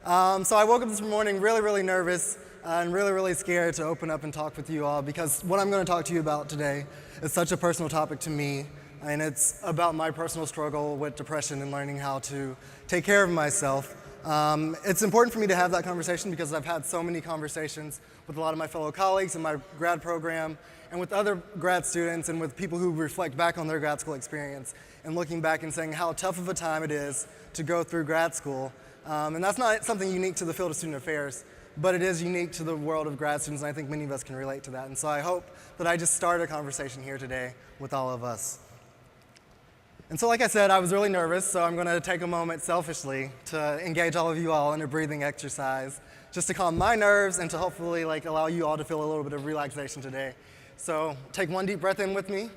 So I woke up this morning really nervous and really scared to open up and talk with you all because what I'm going to talk to you about today is such a personal topic to me, and it's about my personal struggle with depression and learning how to take care of myself. It's important for me to have that conversation because I've had so many conversations with a lot of my fellow colleagues in my grad program and with other grad students and with people who reflect back on their grad school experience and looking back and saying how tough of a time it is to go through grad school. And that's not something unique to the field of student affairs, but it is unique to the world of grad students, and I think many of us can relate to that. And so I hope that I just start a conversation here today with all of us. And so like I said, I was really nervous, so I'm going to take a moment selfishly to engage all of you all in a breathing exercise, just to calm my nerves and to hopefully allow you all to feel a little bit of relaxation today. So take one deep breath in with me,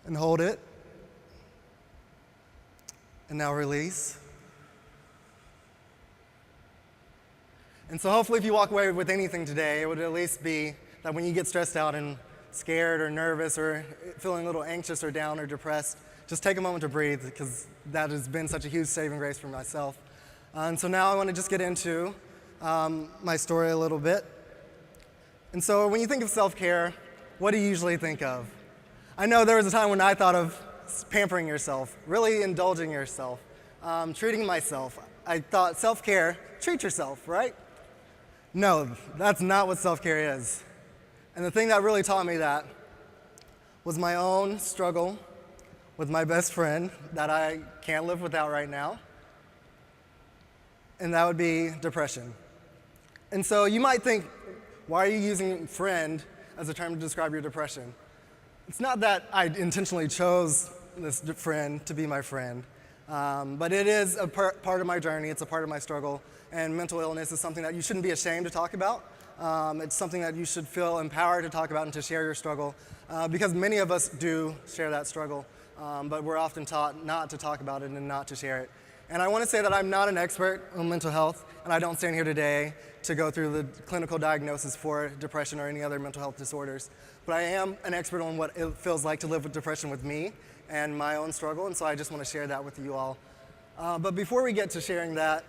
and hold it. And now release. And so hopefully if you walk away with anything today, it would at least be that when you get stressed out and scared or nervous or feeling a little anxious or down or depressed, just take a moment to breathe, because that has been such a huge saving grace for myself. And so now I want to just get into my story a little bit. And so when you think of self-care, what do you usually think of? I know there was a time when I thought of pampering yourself, really indulging yourself, treating myself. I thought self-care, treat yourself, right? No, that's not what self-care is. And the thing that really taught me that was my own struggle with my best friend that I can't live without right now, and that would be depression. And so you might think, why are you using friend as a term to describe your depression? It's not that I intentionally chose this friend to be my friend, but it is a part of my journey, it's a part of my struggle, and mental illness is something that you shouldn't be ashamed to talk about. It's something that you should feel empowered to talk about and to share your struggle, because many of us do share that struggle, but we're often taught not to talk about it and not to share it. And I want to say that I'm not an expert on mental health, and I don't stand here today to go through the clinical diagnosis for depression or any other mental health disorders, but I am an expert on what it feels like to live with depression with me and my own struggle, and so I just want to share that with you all. But before we get to sharing that,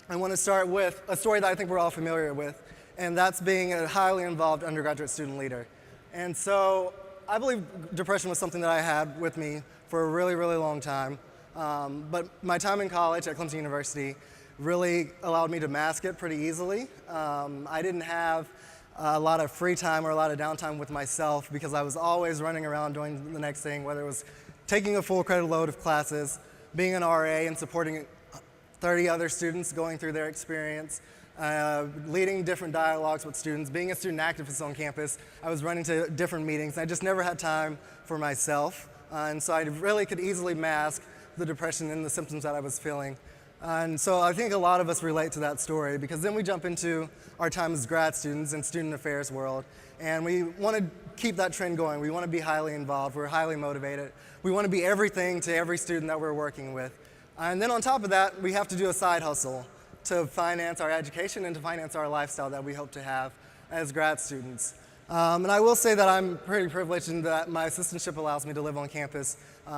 I want to start with a story that I think we're all familiar with, and that's being a highly involved undergraduate student leader. And so I believe depression was something that I had with me for a really long time, but my time in college at Clemson University really allowed me to mask it pretty easily. I didn't have a lot of free time or a lot of downtime with myself because I was always running around doing the next thing, whether it was taking a full credit load of classes, being an RA and supporting 30 other students going through their experience, leading different dialogues with students, being a student activist on campus. I was running to different meetings. I just never had time for myself, and so I really could easily mask the depression and the symptoms that I was feeling. And so I think a lot of us relate to that story, because then we jump into our time as grad students in student affairs world, and we want to keep that trend going. We want to be highly involved. We're highly motivated. We want to be everything to every student that we're working with. And then on top of that, we have to do a side hustle to finance our education and to finance our lifestyle that we hope to have as grad students. And I will say that I'm pretty privileged in that my assistantship allows me to live on campus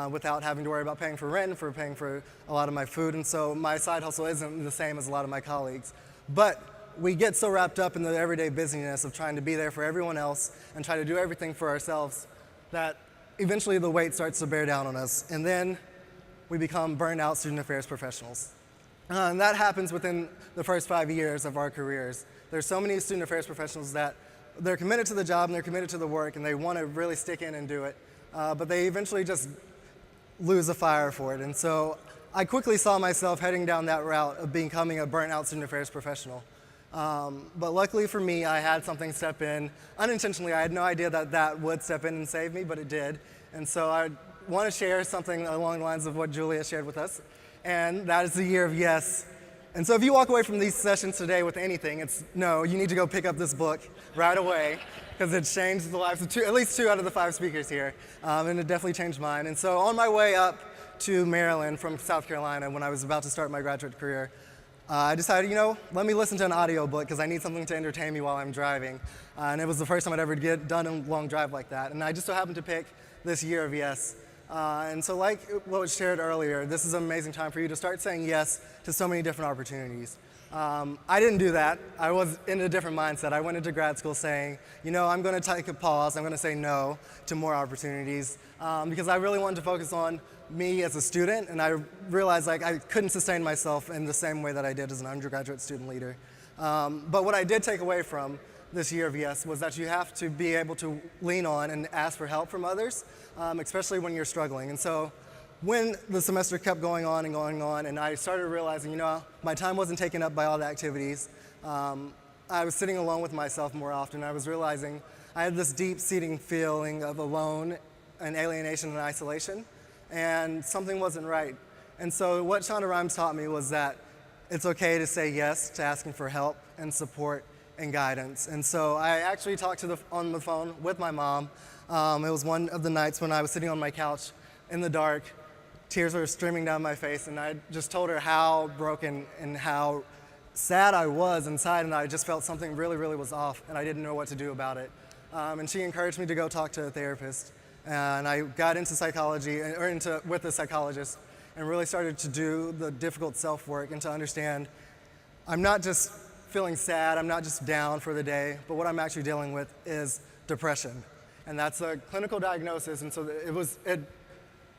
without having to worry about paying for rent, for paying for a lot of my food, and so my side hustle isn't the same as a lot of my colleagues. But we get so wrapped up in the everyday busyness of trying to be there for everyone else and try to do everything for ourselves that eventually the weight starts to bear down on us, and then we become burned out student affairs professionals. And that happens within the first 5 years of our careers. There's so many student affairs professionals that they're committed to the job and they're committed to the work and they want to really stick in and do it, but they eventually just lose the fire for it. And so I quickly saw myself heading down that route of becoming a burnt out student affairs professional. But luckily for me, I had something step in unintentionally. I had no idea that that would step in and save me, but it did. And so I want to share something along the lines of what Julia shared with us, and that is the year of yes. And so if you walk away from these sessions today with anything, it's no, you need to go pick up this book right away, because it changed the lives of at least 2 out of the 5 speakers here, and it definitely changed mine. And so on my way up to Maryland from South Carolina when I was about to start my graduate career, I decided, let me listen to an audiobook because I need something to entertain me while I'm driving. And it was the first time I'd ever done a long drive like that. And I just so happened to pick this Year of Yes And so like what was shared earlier, this is an amazing time for you to start saying yes to so many different opportunities. I didn't do that. I was in a different mindset. I went into grad school saying, I'm going to take a pause. I'm going to say no to more opportunities because I really wanted to focus on me as a student, and I realized I couldn't sustain myself in the same way that I did as an undergraduate student leader. But what I did take away from this year of yes was that you have to be able to lean on and ask for help from others, especially when you're struggling. And so when the semester kept going on and I started realizing, my time wasn't taken up by all the activities, I was sitting alone with myself more often. I was realizing I had this deep-seating feeling of alone and alienation and isolation, and something wasn't right. And so what Shonda Rhimes taught me was that it's okay to say yes to asking for help and support and guidance. And so I actually talked on the phone with my mom. It was one of the nights when I was sitting on my couch in the dark. Tears were streaming down my face, and I just told her how broken and how sad I was inside, and I just felt something really, really was off, and I didn't know what to do about it. And she encouraged me to go talk to a therapist, and I got into psychology, or with a psychologist, and really started to do the difficult self-work and to understand I'm not just feeling sad, I'm not just down for the day, but what I'm actually dealing with is depression. And that's a clinical diagnosis, and so it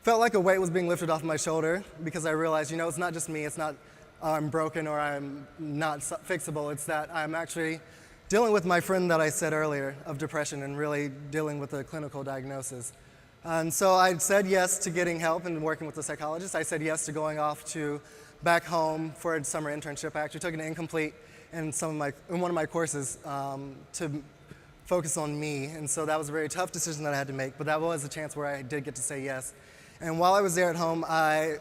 felt like a weight was being lifted off my shoulder because I realized, it's not just me, it's not I'm broken or I'm not fixable, it's that I'm actually dealing with my friend that I said earlier of depression and really dealing with a clinical diagnosis. And so I said yes to getting help and working with a psychologist. I said yes to going off to back home for a summer internship. I actually took an incomplete in one of my courses to focus on me, and so that was a very tough decision that I had to make, but that was a chance where I did get to say yes. And while I was there at home, I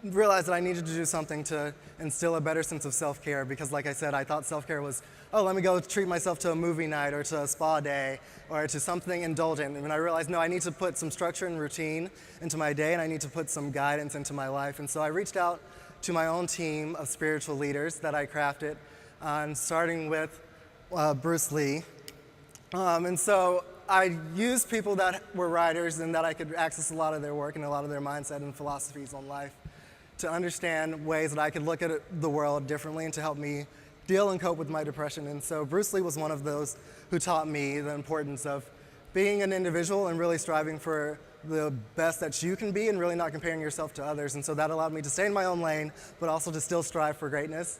realized that I needed to do something to instill a better sense of self-care because, like I said, I thought self-care was, let me go treat myself to a movie night or to a spa day or to something indulgent. And I realized, no, I need to put some structure and routine into my day, and I need to put some guidance into my life. And so I reached out to my own team of spiritual leaders that I crafted, starting with Bruce Lee. And so I used people that were writers and that I could access a lot of their work and a lot of their mindset and philosophies on life to understand ways that I could look at the world differently and to help me deal and cope with my depression. And so Bruce Lee was one of those who taught me the importance of being an individual and really striving for the best that you can be and really not comparing yourself to others. And so that allowed me to stay in my own lane, but also to still strive for greatness.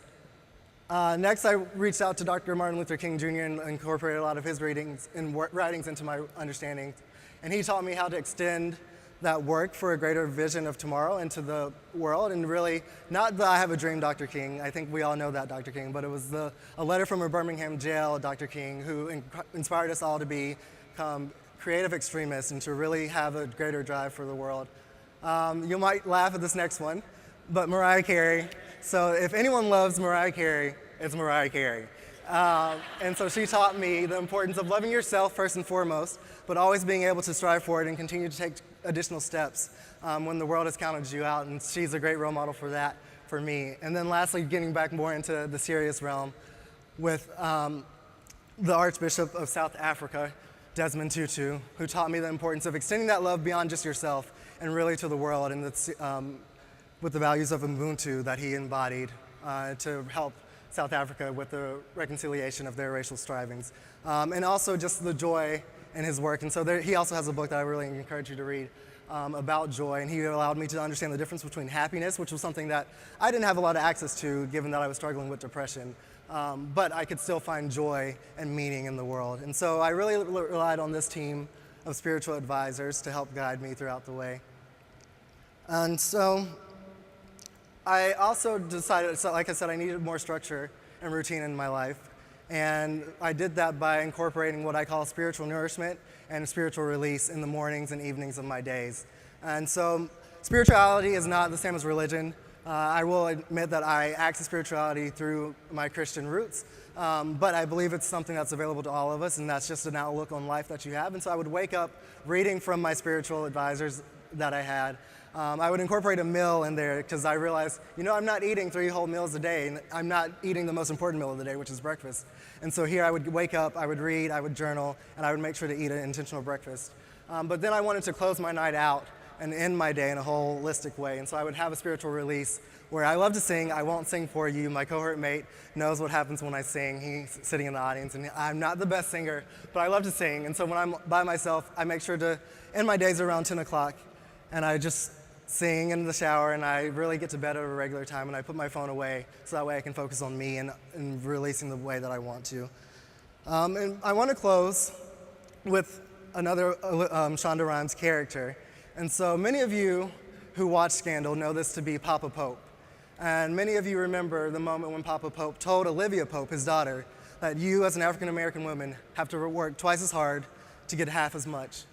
Next, I reached out to Dr. Martin Luther King Jr. and incorporated a lot of his readings and writings into my understanding. And he taught me how to extend that work for a greater vision of tomorrow into the world. And really, not the I Have a Dream Dr. King, I think we all know that Dr. King, but it was a letter from a Birmingham jail Dr. King who inspired us all to become creative extremists and to really have a greater drive for the world. You might laugh at this next one, but Mariah Carey. So if anyone loves Mariah Carey, it's Mariah Carey. And so she taught me the importance of loving yourself first and foremost, but always being able to strive for it and continue to take additional steps when the world has counted you out. And she's a great role model for that for me. And then lastly, getting back more into the serious realm with the Archbishop of South Africa, Desmond Tutu, who taught me the importance of extending that love beyond just yourself and really to the world, and with the values of Ubuntu that he embodied to help South Africa with the reconciliation of their racial strivings. And also just the joy in his work. And so he also has a book that I really encourage you to read about joy, and he allowed me to understand the difference between happiness, which was something that I didn't have a lot of access to given that I was struggling with depression, but I could still find joy and meaning in the world. And so I really relied on this team of spiritual advisors to help guide me throughout the way. And so I also decided, like I said, I needed more structure and routine in my life. And I did that by incorporating what I call spiritual nourishment and spiritual release in the mornings and evenings of my days. And so spirituality is not the same as religion. I will admit that I access spirituality through my Christian roots, but I believe it's something that's available to all of us, and that's just an outlook on life that you have. And so I would wake up reading from my spiritual advisors that I had. I would incorporate a meal in there because I realized, I'm not eating 3 whole meals a day, and I'm not eating the most important meal of the day, which is breakfast. And so here I would wake up, I would read, I would journal, and I would make sure to eat an intentional breakfast. But then I wanted to close my night out and end my day in a holistic way. And so I would have a spiritual release where I love to sing. I won't sing for you. My cohort mate knows what happens when I sing. He's sitting in the audience, and I'm not the best singer, but I love to sing. And so when I'm by myself, I make sure to end my days around 10 o'clock, and I just sing in the shower, and I really get to bed at a regular time, and I put my phone away so that way I can focus on me and releasing the way that I want to. And I want to close with another Shonda Rhimes character. And so many of you who watch Scandal know this to be Papa Pope. And many of you remember the moment when Papa Pope told Olivia Pope, his daughter, that you as an African-American woman have to work twice as hard to get half as much.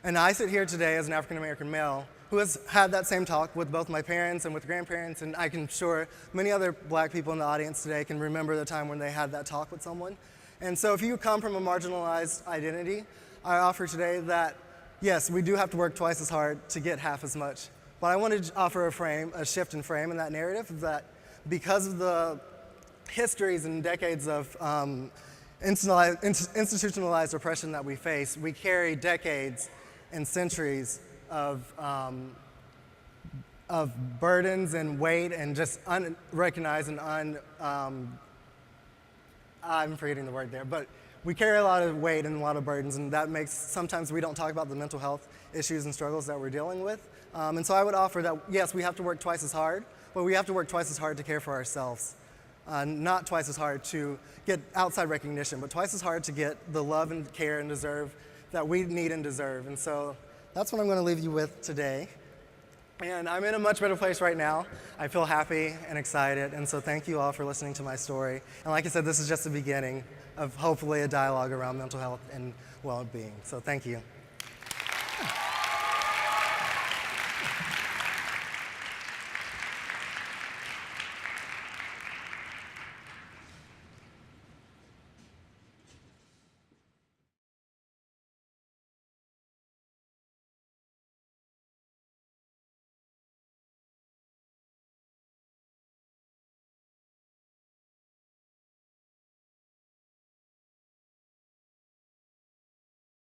And I sit here today as an African-American male who has had that same talk with both my parents and with grandparents, and I can sure many other black people in the audience today can remember the time when they had that talk with someone. And so if you come from a marginalized identity, I offer today that, yes, we do have to work twice as hard to get half as much. But I want to offer a shift in frame in that narrative, is that because of the histories and decades of institutionalized oppression that we face, we carry decades and centuries of burdens and weight and just unrecognized and I'm forgetting the word there, but we carry a lot of weight and a lot of burdens, and that makes sometimes we don't talk about the mental health issues and struggles that we're dealing with. And so I would offer that, yes, we have to work twice as hard, but we have to work twice as hard to care for ourselves. Not twice as hard to get outside recognition, but twice as hard to get the love and care and deserve that we need and deserve. And so that's what I'm going to leave you with today. And I'm in a much better place right now. I feel happy and excited, and so thank you all for listening to my story. And like I said, this is just the beginning of hopefully a dialogue around mental health and well-being. So thank you.